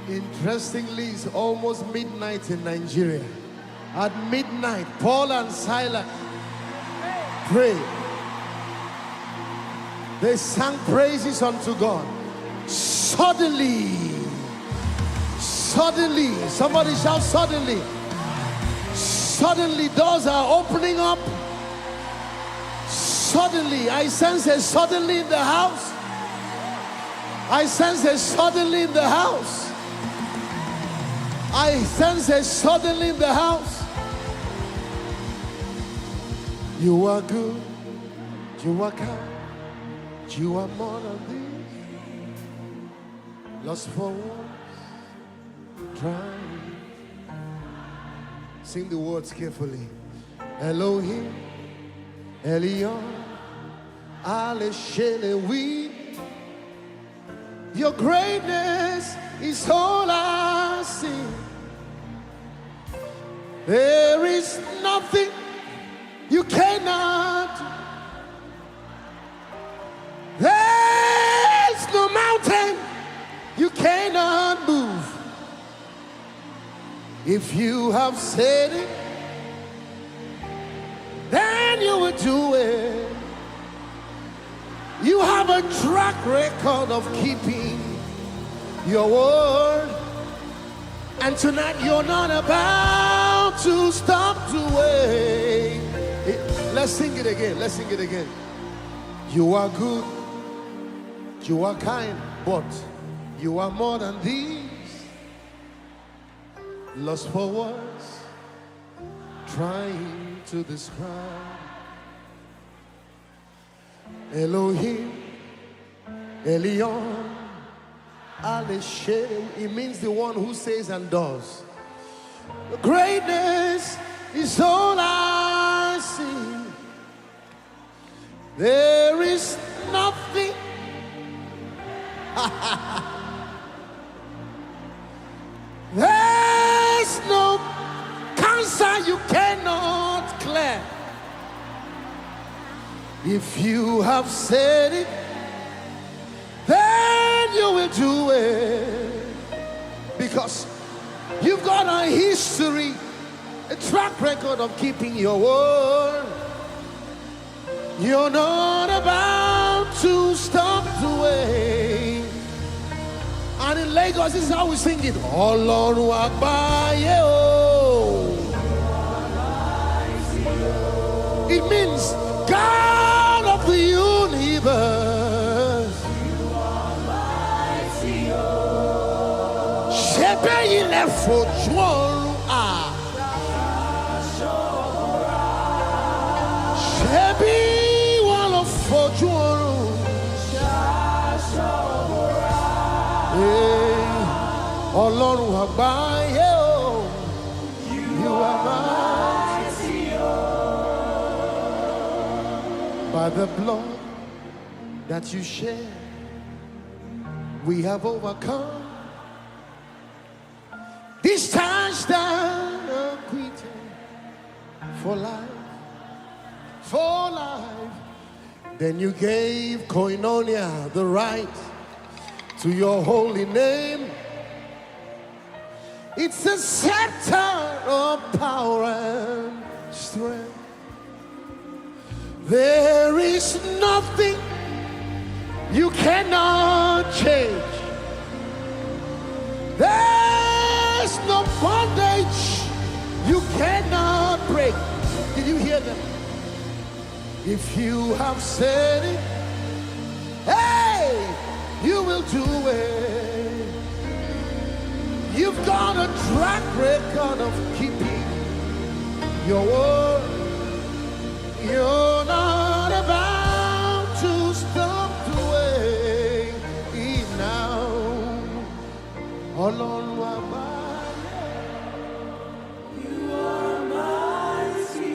Interestingly, it's almost midnight in Nigeria. At midnight, Paul and Silas prayed. They sang praises unto God. Suddenly, somebody shout suddenly. Suddenly, doors are opening up. Suddenly, I sense a suddenly in the house. I sense a suddenly in the house. I sense a suddenly in the house. You are good. You are kind. You are more than this. Lost for words. Trying. Sing the words carefully. Elohim, Elion, Ale Shelewi. Your greatness is all I see. There is nothing you cannot do. There's no mountain you cannot move. If you have said it, then you will do it. You have a track record of keeping your word. And tonight you're not about to stop doing it. Let's sing it again. Let's sing it again. You are good. You are kind. But you are more than these. Lost for words. Trying to describe. Elohim, Elion, Ale Shelewi. It means the one who says and does. The greatness is all I see. There is nothing. There's no cancer you cannot clear. If you have said it, then you will do it. Because you've got a history, a track record of keeping your word. You're not about to stop doing. And in Lagos, this is how we sing it. Ọlọ́run àgbáyé o. It means God of the universe. Ṣebí ilẹ̀ fojú ọ̀run à. Ṣebí wọ́n lọ fojú ọ̀run. Ọlọ́run àgbáyé o. You are mighty. By the blood that you shed, we have overcome. This time stand acquitted for life, for life. Then you gave Koinonia the right to your holy name. It's a scepter of power and strength. There is nothing you cannot change. There's no bondage you cannot break. Did you hear that? If you have said it, hey, you will do it. You've got a track record of keeping your word. You're not about to stop doing it now. Ọlọ́run àgbáyé. You are mighty.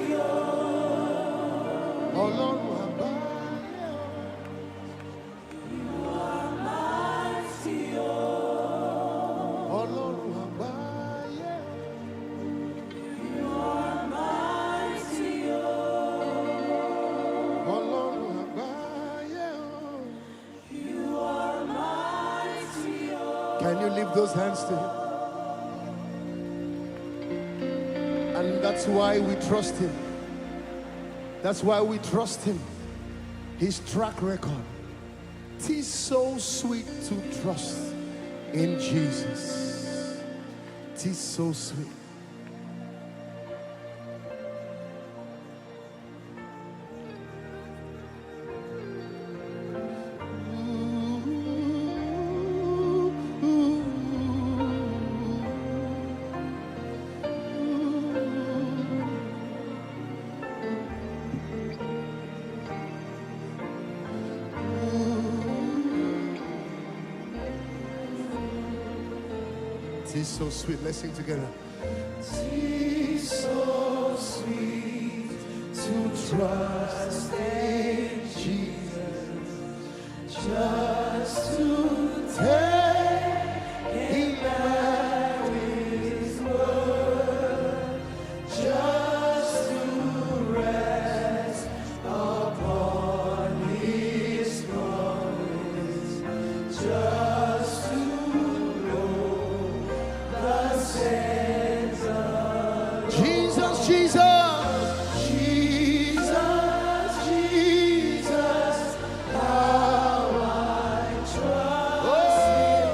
Ọlọ́run àgbáyé. You are mighty. Ọlọ́run àgbáyé. You are mighty. Ọlọ́run àgbáyé. You are mighty. Can Can you lift those hands to Him? And that's why we trust Him. That's why we trust Him. His track record. It is so sweet to trust in Jesus. It is so sweet. It is so sweet. Let's sing together. It is so sweet to trust in Jesus, just to take Him at His word, just to rest upon His promise, just to Jesus, Jesus, Jesus, Jesus, how I trust Him,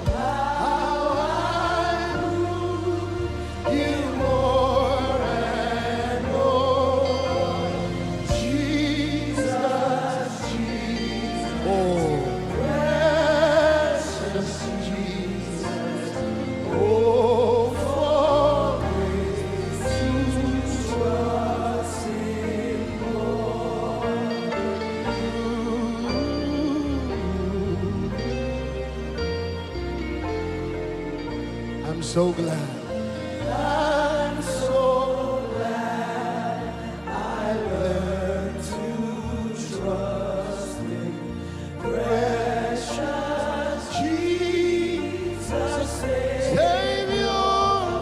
how I love You more and more. Jesus, Jesus, oh, precious Jesus, oh, I'm so glad. I'm so glad I learned to trust in precious Jesus, Savior,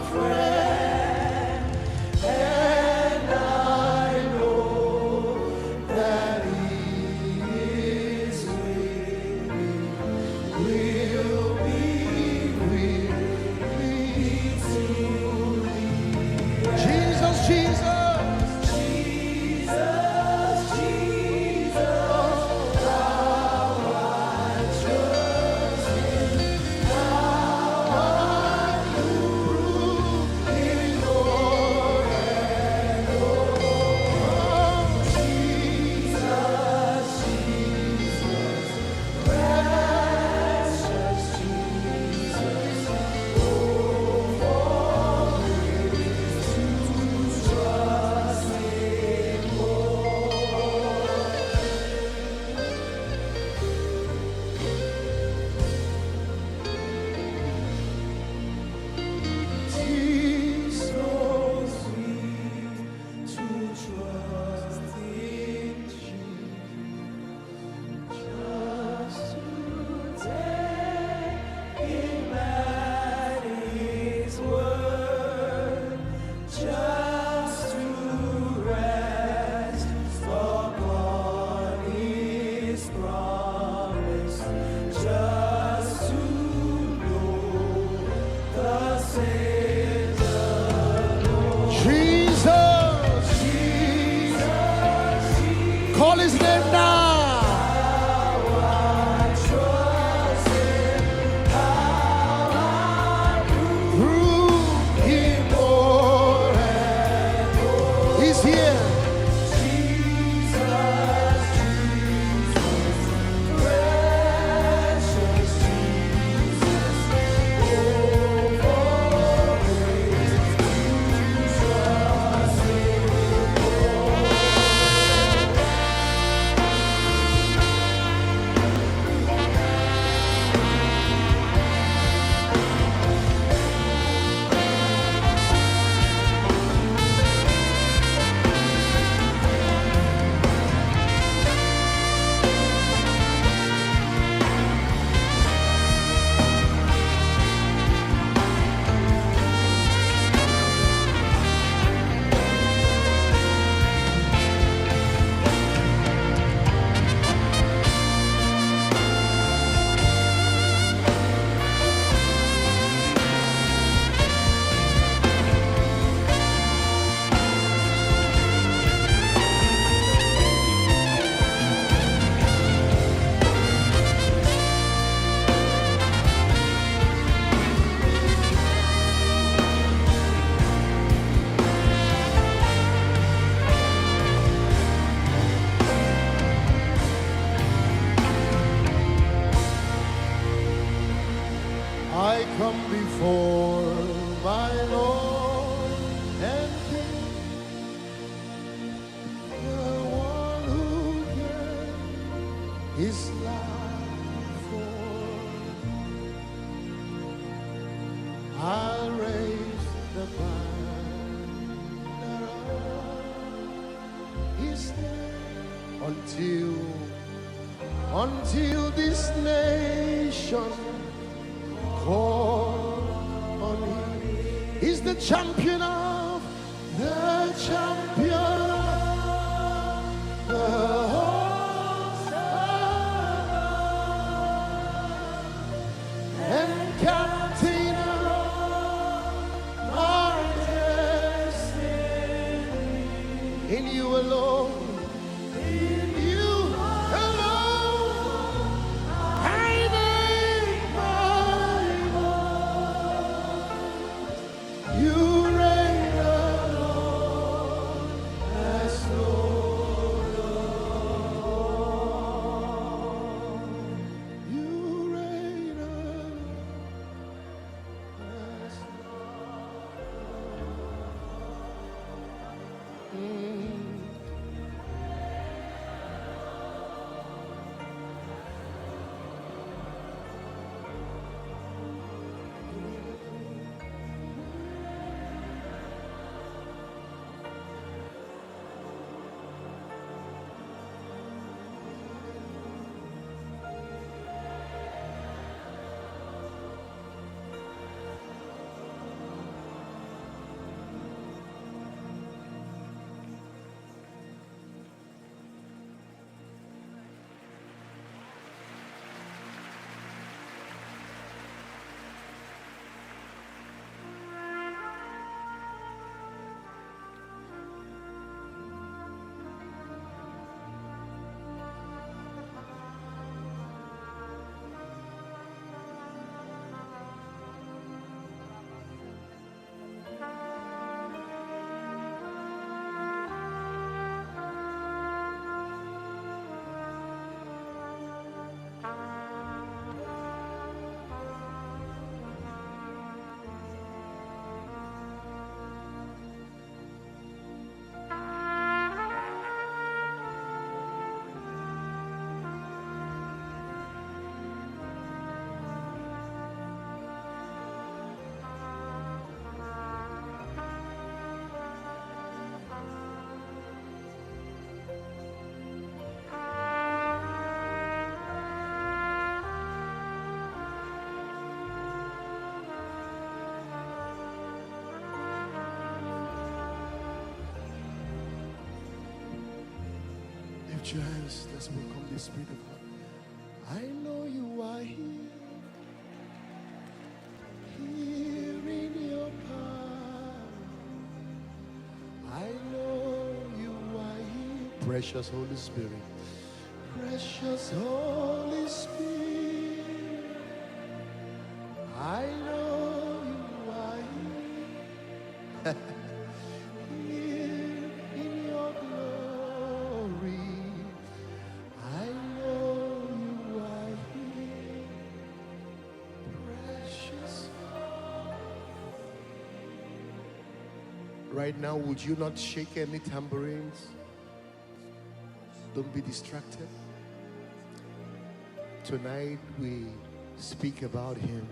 friend, and I know that He is with me, will be with me. I come before my Lord and King, the one who gave his life for me. I'll raise the banner of his name until this nation call on him. He's the champion of the champion of the host and captain of our destiny. In you alone, in you alone, I make my boast. You reign alone as Lord of all. You reign alone as Lord. Lift your hands, let's welcome the Spirit of God. I know you are here, here in your power. I know you are here, precious Holy Spirit, precious Holy Spirit. I know you are here. Here in your glory, I know you are here, precious. Right now, would you not shake any tambourines? Don't be distracted. Tonight, we speak about Him,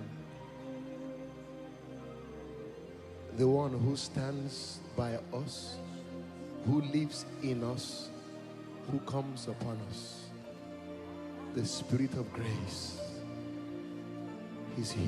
the one who stands by us, who lives in us, who comes upon us. The Spirit of grace. He's here.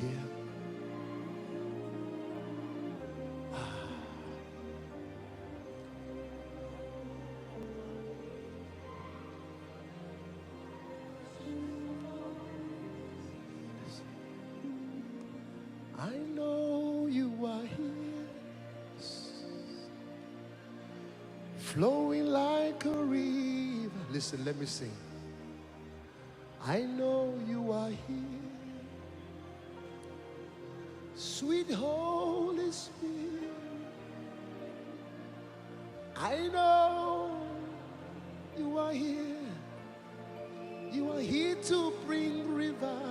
I know you are here, flowing like a river. Listen, let me sing. I know you are here, sweet Holy Spirit. I know you are here. You are here to bring revival.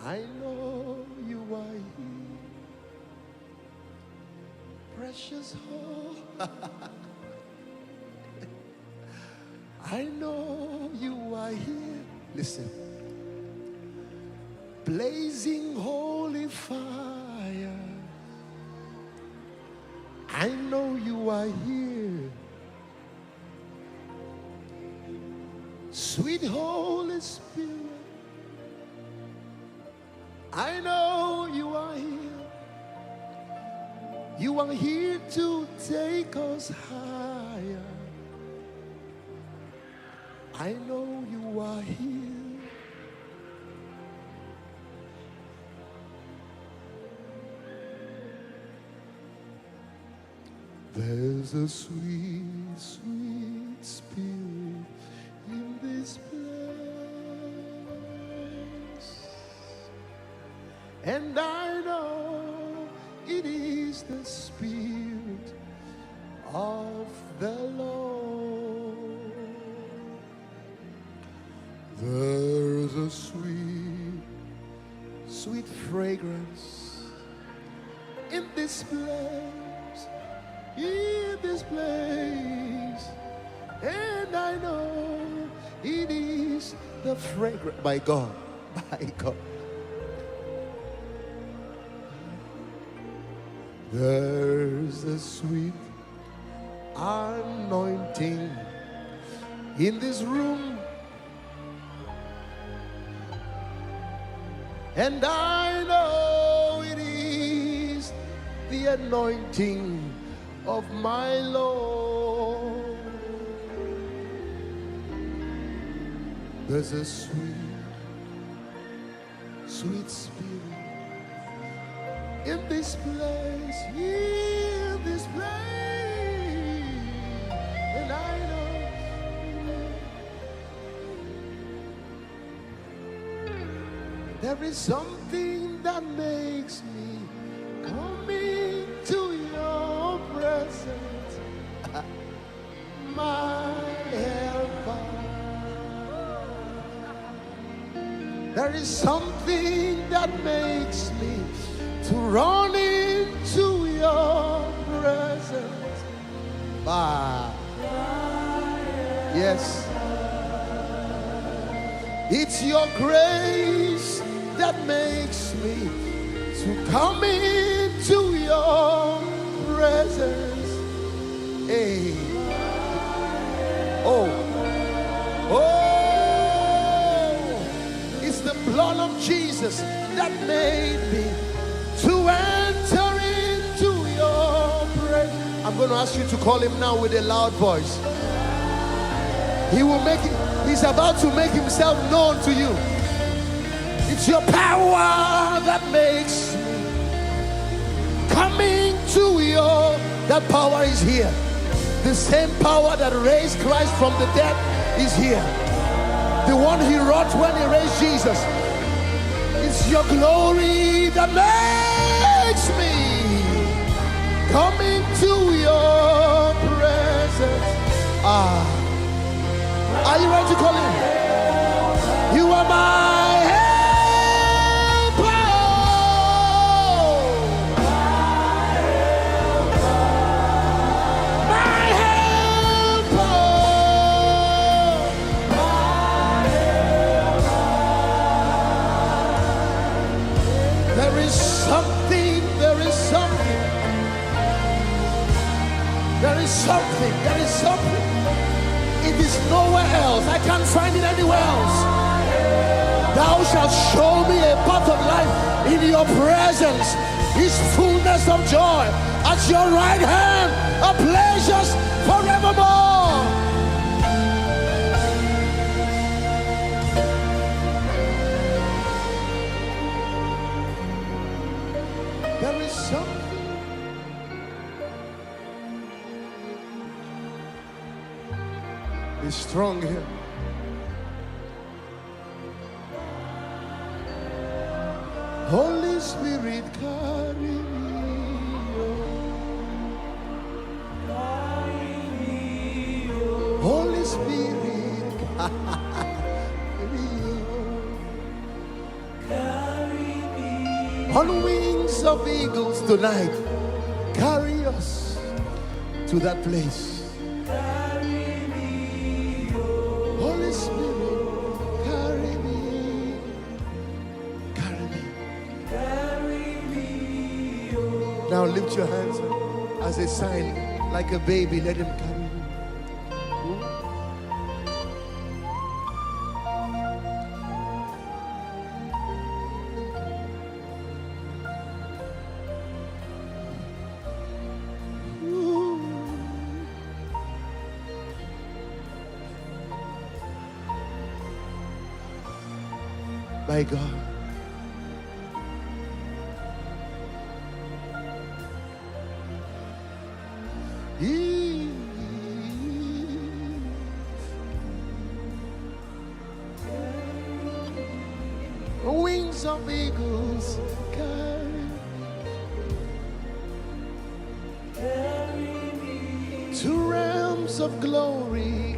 I know you are here, precious hope. I know you are here. Listen. Blazing holy fire. I know you are here. Sweet Holy Spirit. I know you are here. You are here to take us higher. I know you are here. There's a sweet, sweet spirit in this place, and I know it is the Spirit of the Lord. There's a sweet, sweet fragrance in this place, in this place, and I know it is the fragrance by God, by God. There's a sweet anointing in this room, and I know it is the anointing of my Lord. There's a sweet, sweet spirit in this place, in this place, and I know there is something that makes me come into your presence, my helper. There is something that makes me to run into your presence. Yes. It's your grace that makes me to come into your presence. Hey. Oh. It's the blood of Jesus that made me to enter into your presence. I'm going to ask you to call him now with a loud voice. He will make it. He's about to make himself known to you. It's your power that makes me coming to your. That power is here. The same power that raised Christ from the dead is here. The one he wrought when he raised Jesus. It's your glory that makes me come into your presence. Are you ready to call him? You are my helper. My helper. There is something, there is something. There is something, there is something. It is nowhere else. I can't find it anywhere else. Thou shalt show me a path of life. In your presence is fullness of joy. At your right hand are pleasures forevermore. There is something. He's strong here. Holy Spirit, carry me. Holy Spirit, carry me. On wings of eagles tonight, carry us to that place. Holy Spirit, carry me. Carry me. Now lift your hands as a sign, like a baby. Let him carry you. My God. Wings of eagles carry me to realms of glory.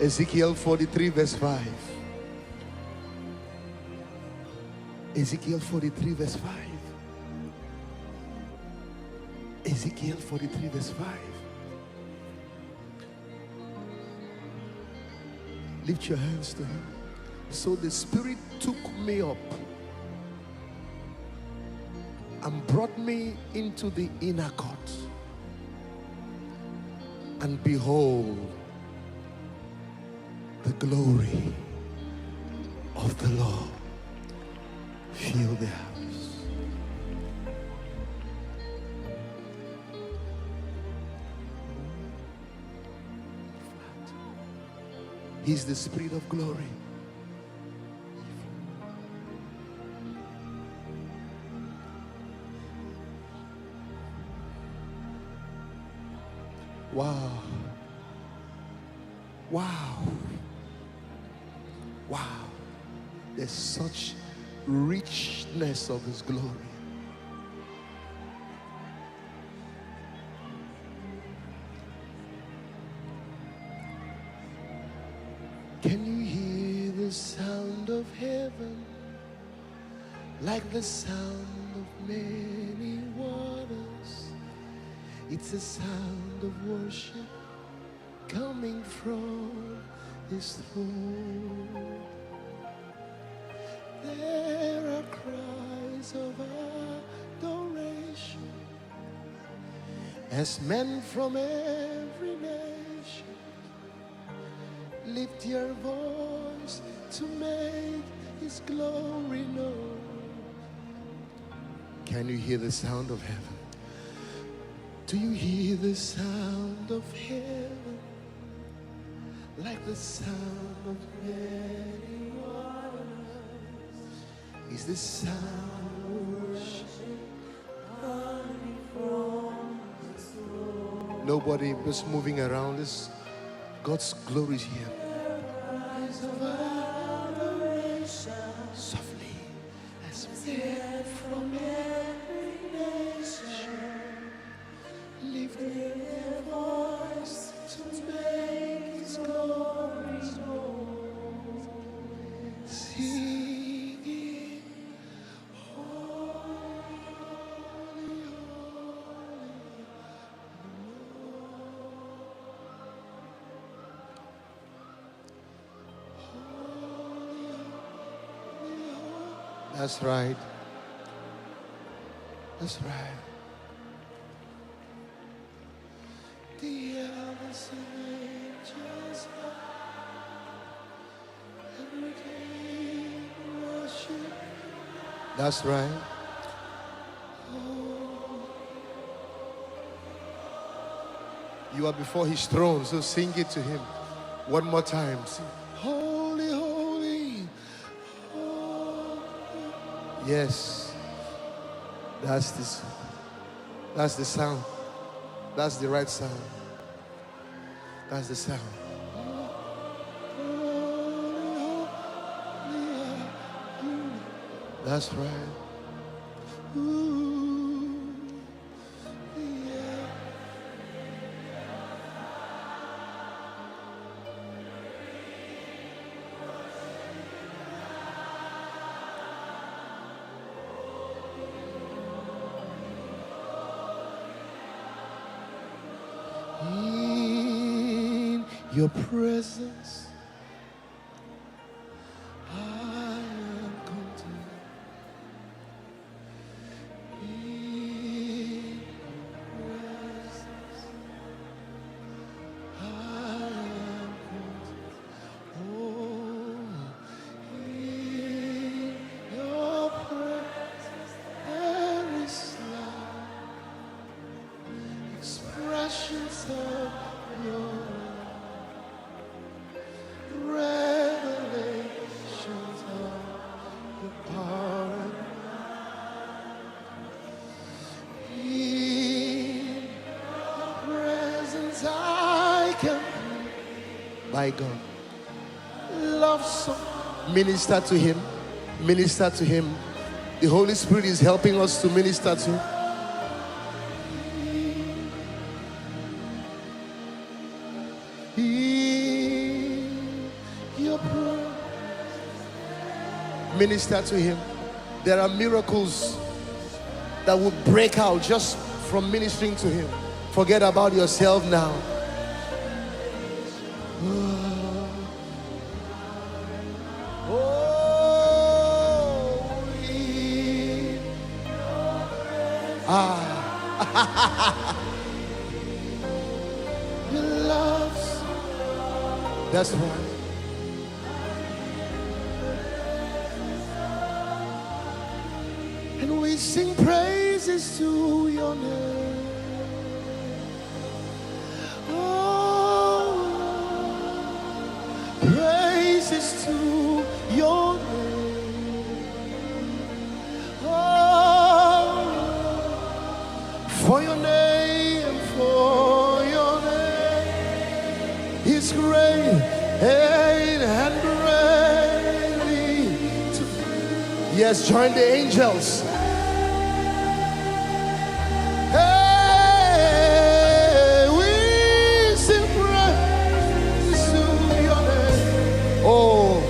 Ezekiel 43 verse 5. Ezekiel 43 verse 5. Ezekiel 43 verse 5. Lift your hands to him. So the Spirit took me up and brought me into the inner court. And behold, the glory of the Lord filled the house. He's the Spirit of glory. Wow. Wow. Wow. There's such richness of His glory. Can you hear the sound of heaven like the sound of many waters? It's a sound of worship coming from His throne. There are cries of adoration as men from every nation lift your voice to make His glory known. Can you hear the sound of heaven? Do you hear the sound of heaven like the sound of many waters? Is the sound of worship coming from His throne? Nobody just moving around. This God's glory is here. Softly as men from every nation lift their voice to make His glory known, singing, holy, That's right. That's right. The elders and angels everything worship. That's right. You are before His throne, so sing it to Him one more time. Sing, holy, holy, holy. Yes, that's this. That's the sound. That's the right sound. That's the sound. That's right. In your presence, I am content. In your presence, I am content. Oh, in your presence, there is life, expressions of your revelations of your power. In your presence I can, by God, love song. Minister to him. Minister to him. The Holy Spirit is helping us to minister to him. In your presence. Minister to him. There are miracles that will break out just from ministering to him. Forget about yourself now. Your love. That's right. And we sing praises to your name. Oh, praises to your name. Oh, for your name, for your name is great and greatly to be. Yes, join the angels. Hey, we sing praises to your name. Oh.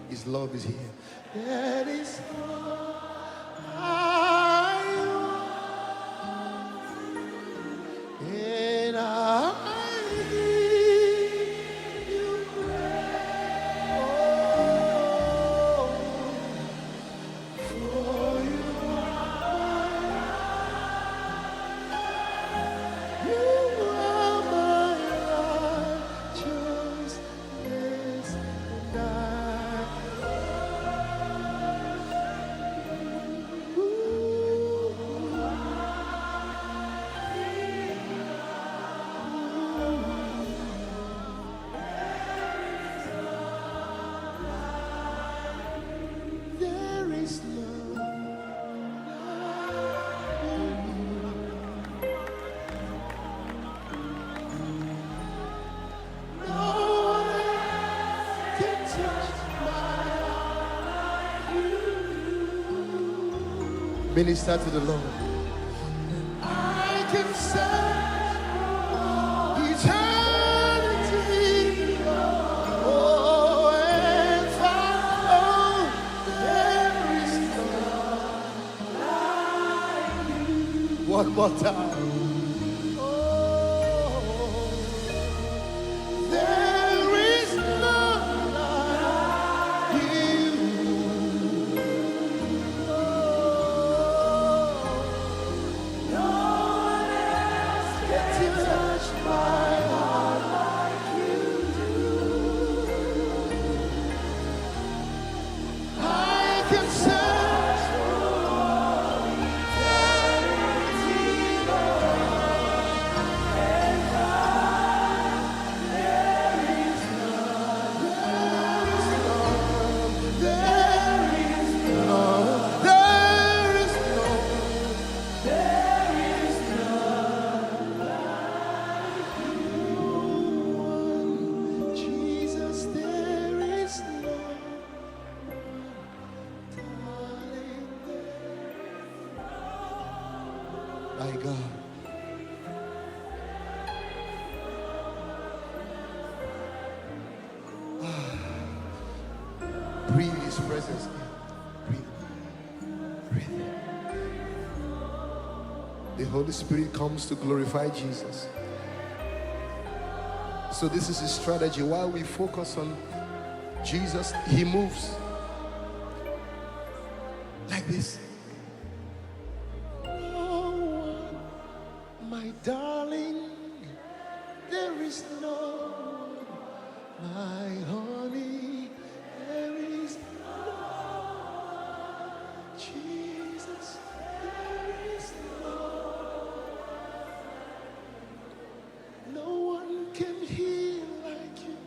His love is here. That is all I want. And I give you praise. Oh, for you are my righteousness, and I. Minister to the Lord. I can sense eternity. Oh, and follow. There is none like you. One more time. Breathe His presence. Breathe. Breathe. The Holy Spirit comes to glorify Jesus. So this is His strategy. While we focus on Jesus, He moves like this. Oh, my darling, there is no one. My honey, there is no Jesus, there is no one can heal like you.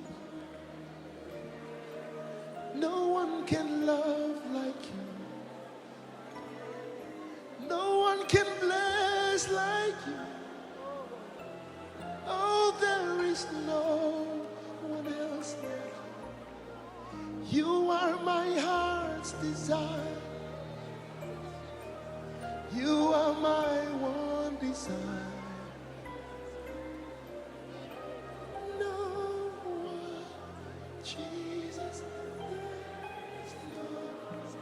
No one can love like you. No one can bless like you. Oh, there is no one else like you. You are my heart's desire. You are my one desire. No one, Jesus, there is no one else.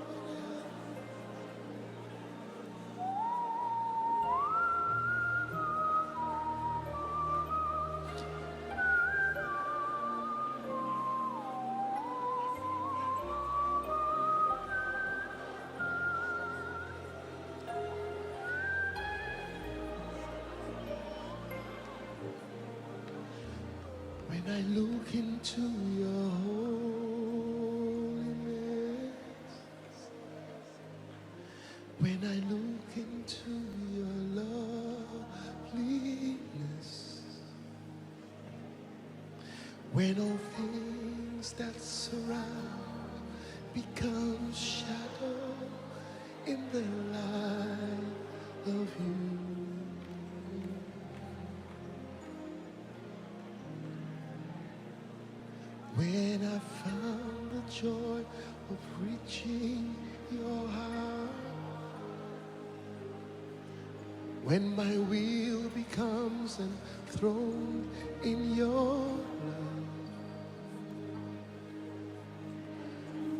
When I look into your holiness, when I look into your loveliness, when all things that surround become shadow in the light of you. When I found the joy of reaching your heart, when my will becomes enthroned in your love,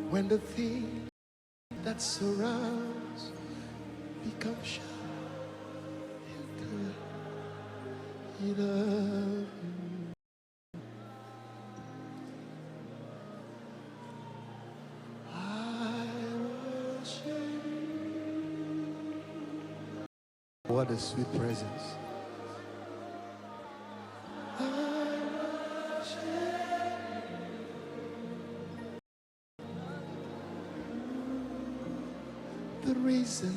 when the thing that surrounds becomes shadow in the light of you. What a sweet presence. The reason